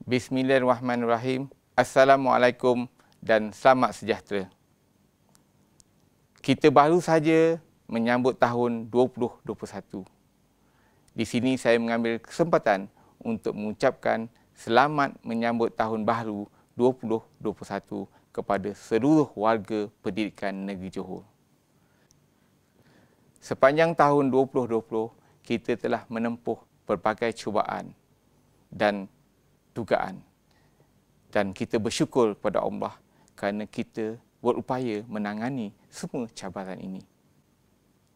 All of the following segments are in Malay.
Bismillahirrahmanirrahim. Assalamualaikum dan selamat sejahtera. Kita baru saja menyambut tahun 2021. Di sini saya mengambil kesempatan untuk mengucapkan selamat menyambut tahun baru 2021 kepada seluruh warga pendidikan negeri Johor. Sepanjang tahun 2020, kita telah menempuh berbagai cubaan dan dugaan. Dan kita bersyukur kepada Allah kerana kita berupaya menangani semua cabaran ini.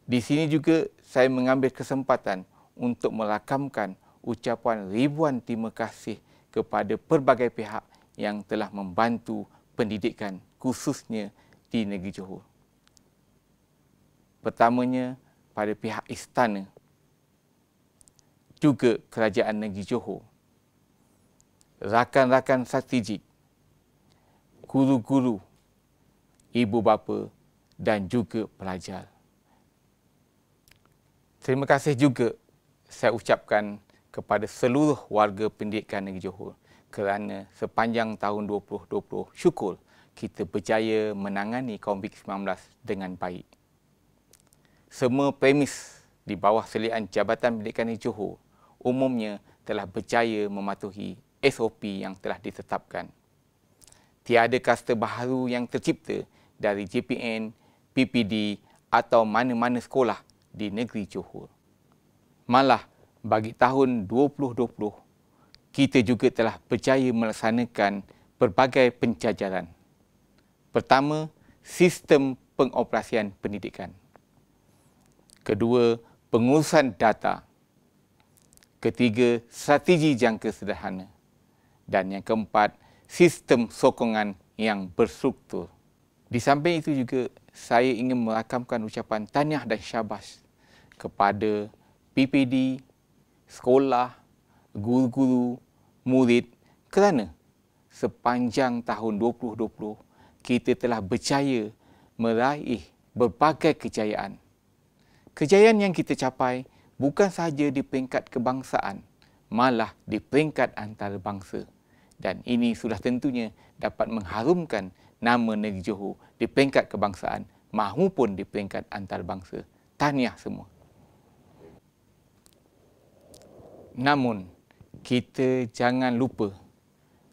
Di sini juga saya mengambil kesempatan untuk merakamkan ucapan ribuan terima kasih kepada pelbagai pihak yang telah membantu pendidikan khususnya di negeri Johor. Pertamanya pada pihak istana, juga kerajaan negeri Johor, rakan-rakan strategik, guru-guru, ibu bapa dan juga pelajar. Terima kasih juga saya ucapkan kepada seluruh warga pendidikan negeri Johor kerana sepanjang tahun 2020 syukur kita berjaya menangani COVID-19 dengan baik. Semua premis di bawah selian Jabatan Pendidikan Negeri Johor umumnya telah berjaya mematuhi SOP yang telah ditetapkan. Tiada kluster baharu yang tercipta dari JPN, PPD atau mana-mana sekolah di negeri Johor. Malah bagi tahun 2020, kita juga telah berjaya melaksanakan berbagai pencajaran. Pertama, sistem pengoperasian pendidikan. Kedua, pengurusan data. Ketiga, strategi jangka sederhana. Dan yang keempat, sistem sokongan yang berstruktur. Di samping itu juga, saya ingin merakamkan ucapan tahniah dan syabas kepada PPD, sekolah, guru-guru, murid kerana sepanjang tahun 2020, kita telah berjaya meraih berbagai kejayaan. Kejayaan yang kita capai bukan sahaja di peringkat kebangsaan, malah di peringkat antarabangsa. Dan ini sudah tentunya dapat mengharumkan nama negeri Johor di peringkat kebangsaan maupun di peringkat antarabangsa. Tahniah semua. Namun, kita jangan lupa,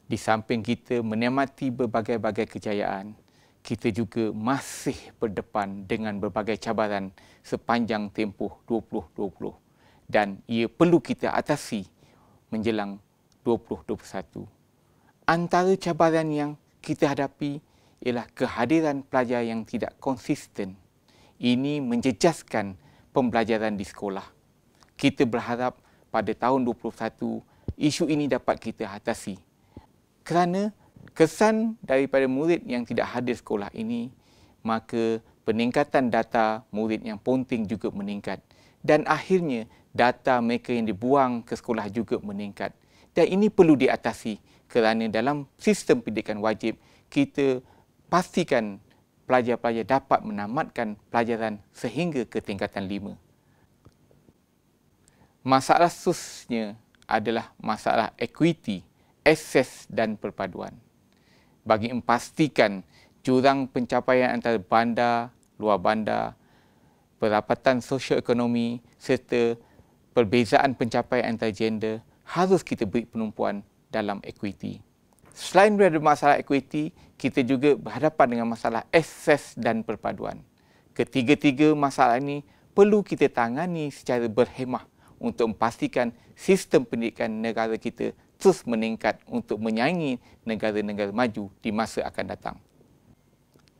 di samping kita menikmati berbagai-bagai kejayaan, kita juga masih berdepan dengan berbagai cabaran sepanjang tempoh 2020 dan ia perlu kita atasi menjelang 2021. Antara cabaran yang kita hadapi ialah kehadiran pelajar yang tidak konsisten. Ini menjejaskan pembelajaran di sekolah. Kita berharap pada tahun 2021 isu ini dapat kita atasi. Kerana kesan daripada murid yang tidak hadir sekolah ini, maka peningkatan data murid yang ponting juga meningkat. Dan akhirnya data mereka yang dibuang ke sekolah juga meningkat. Dan ini perlu diatasi kerana dalam sistem pendidikan wajib, kita pastikan pelajar-pelajar dapat menamatkan pelajaran sehingga ke tingkatan 5. Masalah khususnya adalah masalah equity, akses dan perpaduan. Bagi memastikan jurang pencapaian antara bandar, luar bandar, perapatan sosioekonomi serta perbezaan pencapaian antara gender, harus kita beri penumpuan dalam equity. Selain daripada masalah equity, kita juga berhadapan dengan masalah akses dan perpaduan. Ketiga-tiga masalah ini perlu kita tangani secara berhemah untuk memastikan sistem pendidikan negara kita terus meningkat untuk menyaingi negara-negara maju di masa akan datang.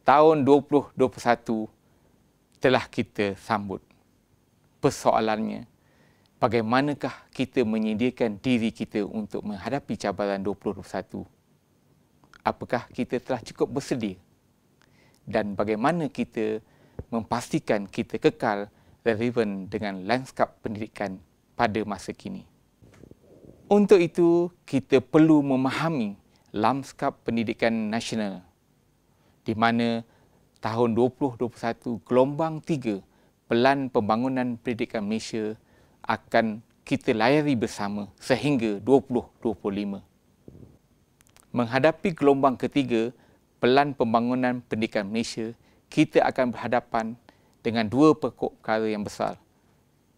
Tahun 2021 telah kita sambut. Persoalannya, bagaimanakah kita menyediakan diri kita untuk menghadapi cabaran 2021? Apakah kita telah cukup bersedia? Dan bagaimana kita memastikan kita kekal relevan dengan lanskap pendidikan pada masa kini? Untuk itu, kita perlu memahami lanskap pendidikan nasional di mana tahun 2021 gelombang 3 Pelan Pembangunan Pendidikan Malaysia akan kita layari bersama sehingga 2025. Menghadapi gelombang ketiga Pelan Pembangunan Pendidikan Malaysia, kita akan berhadapan dengan dua pokok perkara yang besar.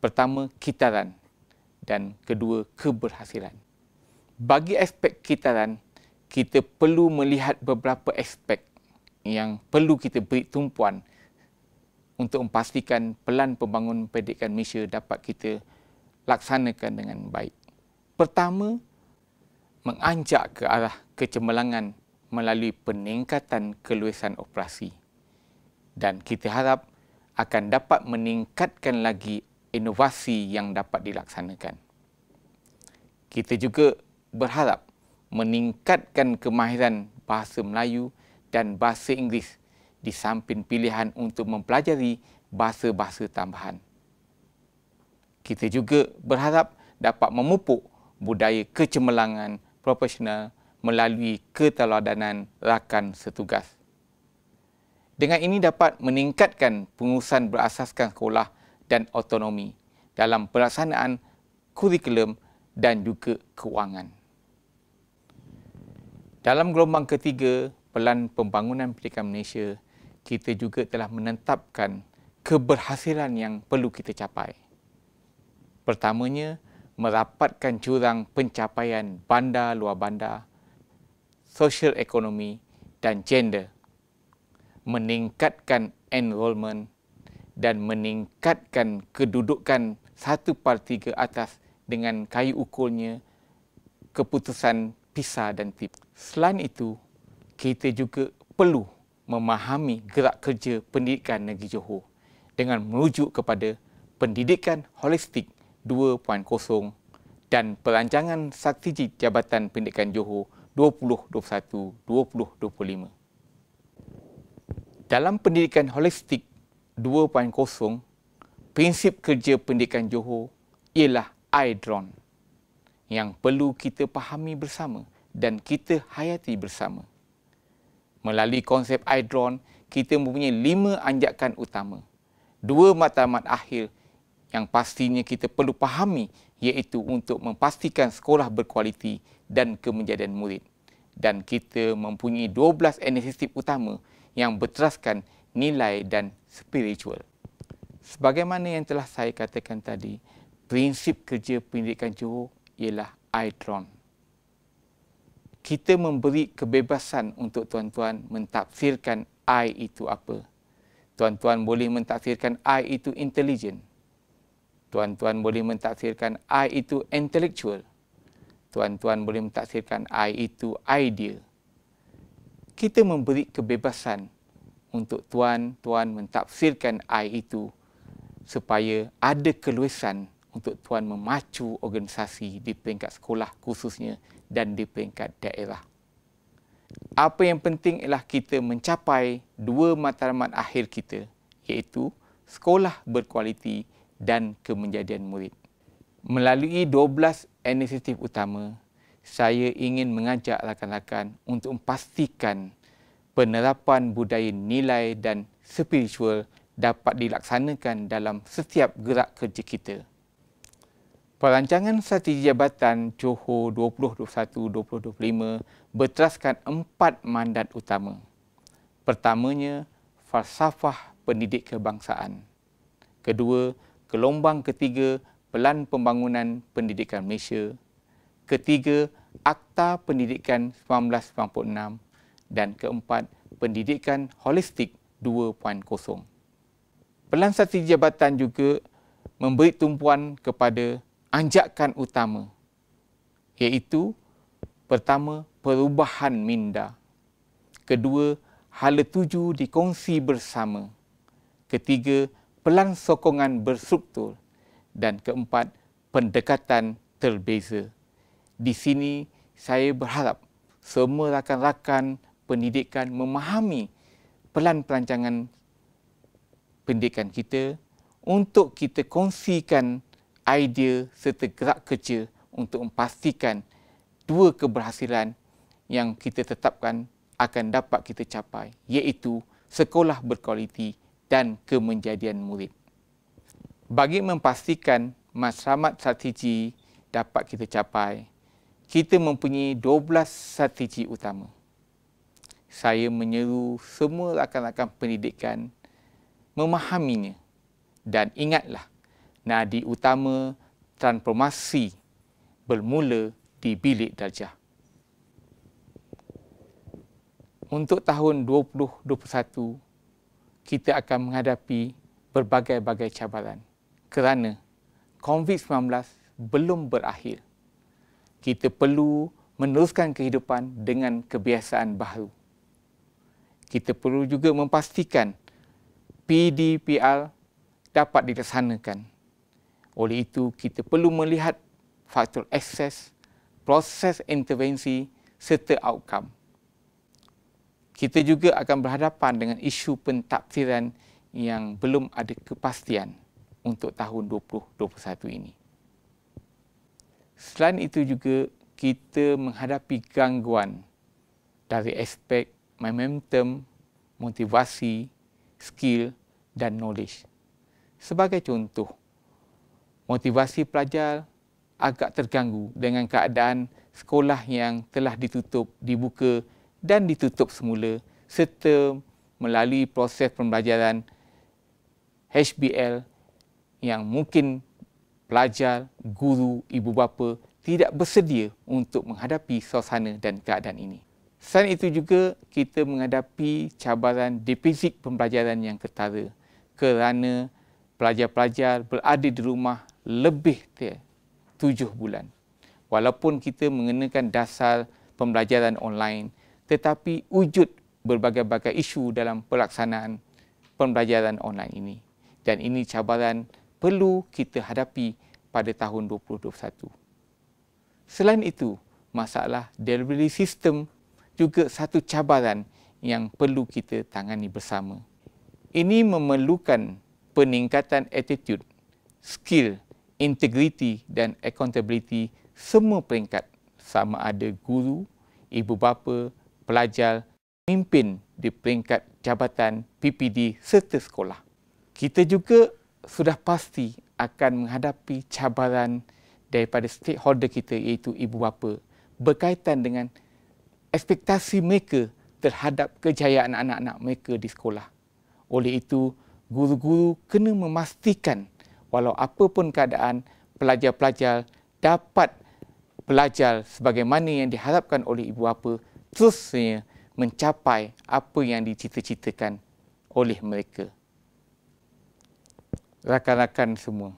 Pertama, kitaran dan kedua, keberhasilan. Bagi aspek kitaran, kita perlu melihat beberapa aspek yang perlu kita beri tumpuan untuk memastikan Pelan Pembangunan Pendidikan Malaysia dapat kita laksanakan dengan baik. Pertama, menganjak ke arah kecemerlangan melalui peningkatan keluasan operasi. Dan kita harap akan dapat meningkatkan lagi inovasi yang dapat dilaksanakan. Kita juga berharap meningkatkan kemahiran bahasa Melayu dan bahasa Inggeris di samping pilihan untuk mempelajari bahasa-bahasa tambahan. Kita juga berharap dapat memupuk budaya kecemerlangan profesional melalui keteladanan rakan setugas. Dengan ini dapat meningkatkan pengurusan berasaskan sekolah dan autonomi dalam pelaksanaan kurikulum dan juga kewangan. Dalam gelombang ketiga Pelan Pembangunan Pendidikan Malaysia, kita juga telah menetapkan keberhasilan yang perlu kita capai. Pertamanya, merapatkan jurang pencapaian bandar luar bandar, sosial ekonomi dan gender, meningkatkan enrolment dan meningkatkan kedudukan 1/3 atas dengan kayu ukurnya keputusan PISA dan TIP. Selain itu, kita juga perlu memahami gerak kerja pendidikan negeri Johor dengan merujuk kepada pendidikan holistik 2.0 dan perancangan strategi Jabatan Pendidikan Johor 2021-2025. Dalam pendidikan holistik 2.0, prinsip kerja pendidikan Johor ialah iDRON yang perlu kita fahami bersama dan kita hayati bersama. Melalui konsep iDRON, kita mempunyai 5 anjakan utama. 2 matlamat akhir yang pastinya kita perlu fahami, iaitu untuk memastikan sekolah berkualiti dan kemenjadian murid. Dan kita mempunyai 12 inisiatif utama yang berteraskan nilai dan spiritual. Sebagaimana yang telah saya katakan tadi, prinsip kerja pendidikan Johor ialah iDRON. Kita memberi kebebasan untuk tuan-tuan mentafsirkan I itu apa. Tuan-tuan boleh mentafsirkan I itu intelligent. Tuan-tuan boleh mentafsirkan I itu intellectual. Tuan-tuan boleh mentafsirkan I itu idea. Kita memberi kebebasan untuk tuan-tuan mentafsirkan I itu supaya ada keluasan untuk tuan memacu organisasi di peringkat sekolah khususnya dan di peringkat daerah. Apa yang penting ialah kita mencapai 2 matlamat akhir kita, iaitu sekolah berkualiti dan kemenjadian murid. Melalui 12 inisiatif utama, saya ingin mengajak rakan-rakan untuk memastikan penerapan budaya nilai dan spiritual dapat dilaksanakan dalam setiap gerak kerja kita. Perancangan Strategi Jabatan Johor 2021-2025 berteraskan 4 mandat utama. Pertamanya, falsafah pendidik kebangsaan. Kedua, gelombang ketiga Pelan Pembangunan Pendidikan Malaysia. Ketiga, Akta Pendidikan 1996. Dan keempat, Pendidikan Holistik 2.0. Pelan Strategi Jabatan juga memberi tumpuan kepada anjakan utama, iaitu pertama, perubahan minda. Kedua, hala tuju dikongsi bersama. Ketiga, pelan sokongan berstruktur. Dan keempat, pendekatan terbeza. Di sini saya berharap semua rakan-rakan pendidikan memahami pelan perancangan pendidikan kita untuk kita kongsikan idea serta gerak kerja untuk memastikan 2 keberhasilan yang kita tetapkan akan dapat kita capai, iaitu sekolah berkualiti dan kemenjadian murid. Bagi memastikan matlamat strategi dapat kita capai, kita mempunyai 12 strategi utama. Saya menyeru semua rakan-rakan pendidikan memahaminya dan ingatlah, nadi utama transformasi bermula di bilik darjah. Untuk tahun 2021, kita akan menghadapi berbagai-bagai cabaran kerana COVID-19 belum berakhir. Kita perlu meneruskan kehidupan dengan kebiasaan baru. Kita perlu juga memastikan PDPR dapat dilaksanakan. Oleh itu, kita perlu melihat faktor akses, proses intervensi serta outcome. Kita juga akan berhadapan dengan isu pentafsiran yang belum ada kepastian untuk tahun 2021 ini. Selain itu juga, kita menghadapi gangguan dari aspek momentum, motivasi, skill dan knowledge. Sebagai contoh, motivasi pelajar agak terganggu dengan keadaan sekolah yang telah ditutup, dibuka dan ditutup semula serta melalui proses pembelajaran HBL yang mungkin pelajar, guru, ibu bapa tidak bersedia untuk menghadapi suasana dan keadaan ini. Selain itu juga, kita menghadapi cabaran defisit pembelajaran yang ketara kerana pelajar-pelajar berada di rumah lebih 7 bulan. Walaupun kita mengenakan dasar pembelajaran online, tetapi wujud berbagai-bagai isu dalam pelaksanaan pembelajaran online ini. Dan ini cabaran perlu kita hadapi pada tahun 2021. Selain itu, masalah delivery system juga satu cabaran yang perlu kita tangani bersama. Ini memerlukan peningkatan attitude, skill, integriti dan accountability semua peringkat, sama ada guru, ibu bapa, pelajar, pemimpin di peringkat jabatan PPD serta sekolah. Kita juga sudah pasti akan menghadapi cabaran daripada stakeholder kita iaitu ibu bapa berkaitan dengan ekspektasi mereka terhadap kejayaan anak-anak mereka di sekolah. Oleh itu, guru-guru kena memastikan walau apapun keadaan, pelajar-pelajar dapat belajar sebagaimana yang diharapkan oleh ibu bapa, terusnya mencapai apa yang dicita-citakan oleh mereka. Rakan-rakan semua,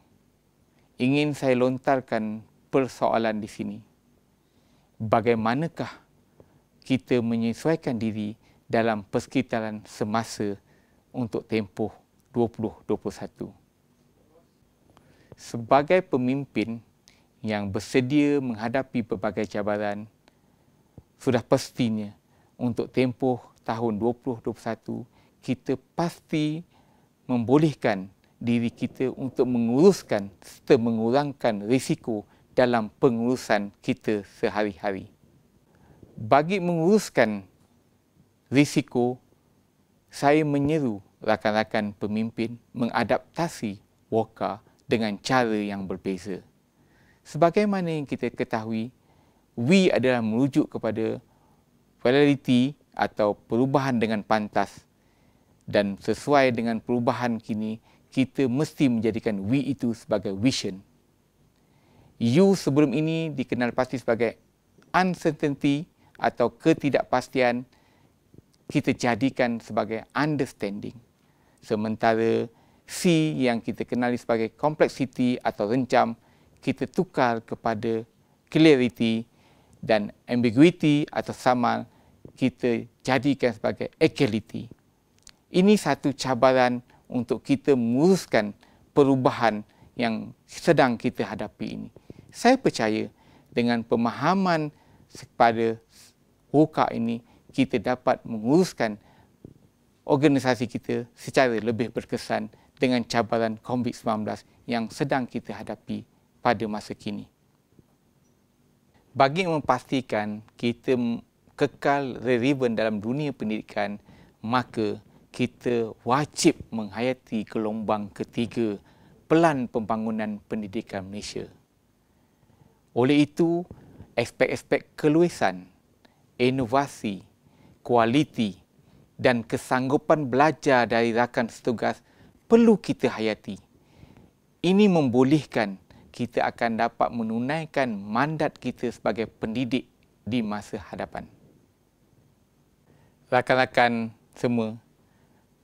ingin saya lontarkan persoalan di sini. Bagaimanakah kita menyesuaikan diri dalam persekitaran semasa untuk tempoh 2021? Sebagai pemimpin yang bersedia menghadapi berbagai cabaran, sudah pastinya untuk tempoh tahun 2021, kita pasti membolehkan diri kita untuk menguruskan serta mengurangkan risiko dalam pengurusan kita sehari-hari. Bagi menguruskan risiko, saya menyeru rakan-rakan pemimpin mengadaptasi WOCA dengan cara yang berbeza. Sebagaimana yang kita ketahui, we adalah merujuk kepada validity atau perubahan dengan pantas, dan sesuai dengan perubahan kini, kita mesti menjadikan we itu sebagai vision. You sebelum ini dikenal pasti sebagai uncertainty atau ketidakpastian, kita jadikan sebagai understanding. Sementara C yang kita kenali sebagai complexity atau rencam, kita tukar kepada clarity, dan ambiguity atau samar kita jadikan sebagai equality. Ini satu cabaran untuk kita menguruskan perubahan yang sedang kita hadapi ini. Saya percaya dengan pemahaman kepada WOCA ini, kita dapat menguruskan organisasi kita secara lebih berkesan dengan cabaran COVID-19 yang sedang kita hadapi pada masa kini. Bagi memastikan kita kekal relevan dalam dunia pendidikan, maka kita wajib menghayati gelombang ketiga Pelan Pembangunan Pendidikan Malaysia. Oleh itu, aspek-aspek keluasan, inovasi, kualiti dan kesanggupan belajar dari rakan setugas perlu kita hayati. Ini membolehkan kita akan dapat menunaikan mandat kita sebagai pendidik di masa hadapan. Rakan-rakan semua,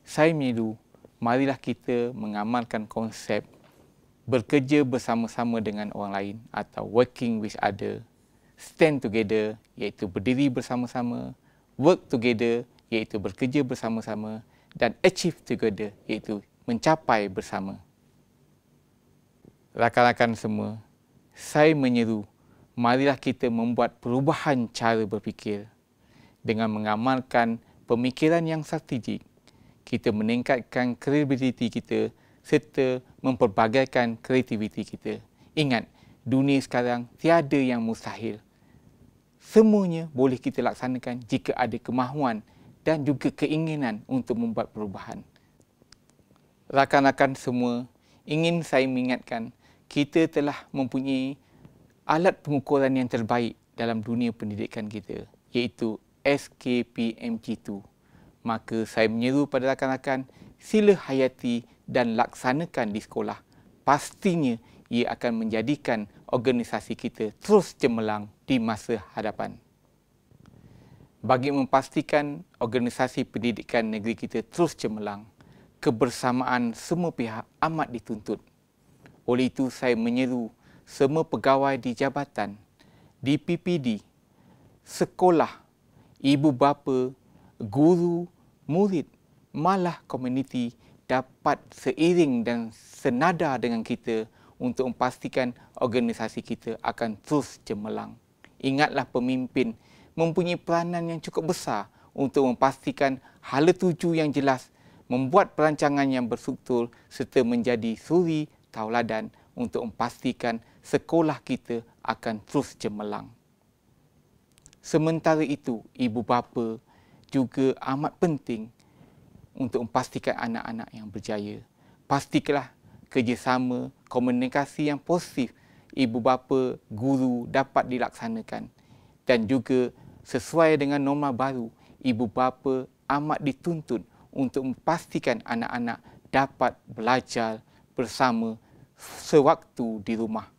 saya menyeru, marilah kita mengamalkan konsep bekerja bersama-sama dengan orang lain atau working with other, stand together iaitu berdiri bersama-sama, work together iaitu bekerja bersama-sama, dan achieve together iaitu mencapai bersama. Rakan-rakan semua, saya menyeru, marilah kita membuat perubahan cara berfikir. Dengan mengamalkan pemikiran yang strategik, kita meningkatkan kredibiliti kita serta memperbagaikan kreativiti kita. Ingat, dunia sekarang tiada yang mustahil. Semuanya boleh kita laksanakan jika ada kemahuan dan juga keinginan untuk membuat perubahan. Rakan-rakan semua, ingin saya mengingatkan, kita telah mempunyai alat pengukuran yang terbaik dalam dunia pendidikan kita, iaitu SKPMG2. Maka saya menyeru pada rakan-rakan, sila hayati dan laksanakan di sekolah. Pastinya ia akan menjadikan organisasi kita terus cemerlang di masa hadapan. Bagi memastikan organisasi pendidikan negeri kita terus cemerlang, kebersamaan semua pihak amat dituntut. Oleh itu, saya menyeru semua pegawai di jabatan, di PPD, sekolah, ibu bapa, guru, murid, malah komuniti dapat seiring dan senada dengan kita untuk memastikan organisasi kita akan terus cemerlang. Ingatlah, pemimpin mempunyai peranan yang cukup besar untuk memastikan hala tuju yang jelas, membuat perancangan yang berstruktur serta menjadi suri tauladan untuk memastikan sekolah kita akan terus cemerlang. Sementara itu, ibu bapa juga amat penting untuk memastikan anak-anak yang berjaya. Pastikanlah kerjasama, komunikasi yang positif ibu bapa, guru dapat dilaksanakan. Dan juga sesuai dengan norma baru, ibu bapa amat dituntut untuk memastikan anak-anak dapat belajar bersama sewaktu di rumah.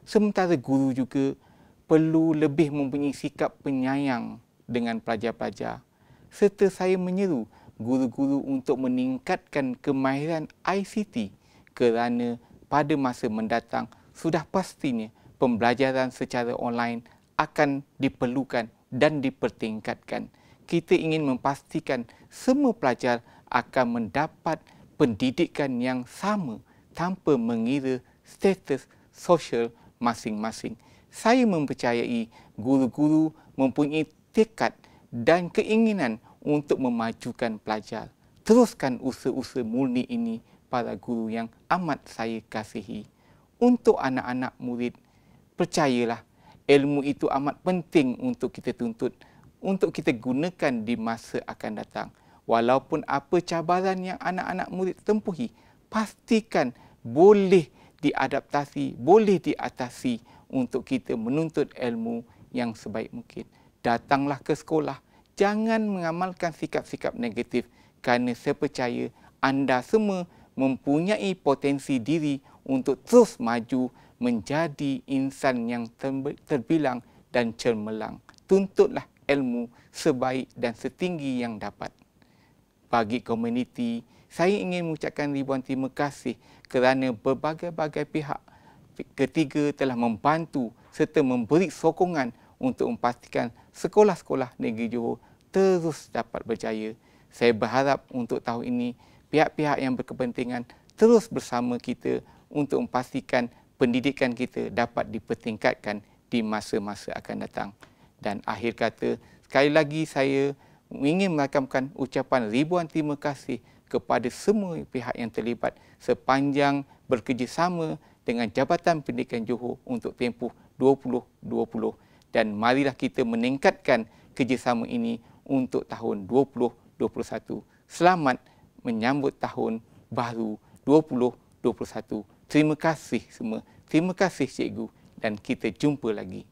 Sementara guru juga perlu lebih mempunyai sikap penyayang dengan pelajar-pelajar. Serta saya menyeru guru-guru untuk meningkatkan kemahiran ICT kerana pada masa mendatang sudah pastinya pembelajaran secara online akan diperlukan dan dipertingkatkan. Kita ingin memastikan semua pelajar akan mendapat pendidikan yang sama tanpa mengira status sosial masing-masing. Saya mempercayai guru-guru mempunyai tekad dan keinginan untuk memajukan pelajar. Teruskan usaha-usaha murni ini para guru yang amat saya kasihi. Untuk anak-anak murid, percayalah, ilmu itu amat penting untuk kita tuntut, untuk kita gunakan di masa akan datang. Walaupun apa cabaran yang anak-anak murid tempuhi, pastikan boleh diadaptasi, boleh diatasi untuk kita menuntut ilmu yang sebaik mungkin. Datanglah ke sekolah, jangan mengamalkan sikap-sikap negatif kerana saya percaya anda semua mempunyai potensi diri untuk terus maju menjadi insan yang terbilang dan cemerlang. Tuntutlah ilmu sebaik dan setinggi yang dapat. Bagi komuniti, saya ingin mengucapkan ribuan terima kasih kerana berbagai-bagai pihak ketiga telah membantu serta memberi sokongan untuk memastikan sekolah-sekolah negeri Johor terus dapat berjaya. Saya berharap untuk tahun ini pihak-pihak yang berkepentingan terus bersama kita untuk memastikan pendidikan kita dapat dipertingkatkan di masa-masa akan datang. Dan akhir kata, sekali lagi saya ingin merakamkan ucapan ribuan terima kasih kepada semua pihak yang terlibat sepanjang bekerjasama dengan Jabatan Pendidikan Johor untuk tempoh 2020. Dan marilah kita meningkatkan kerjasama ini untuk tahun 2021. Selamat menyambut tahun baru 2021. Terima kasih semua. Terima kasih cikgu dan kita jumpa lagi.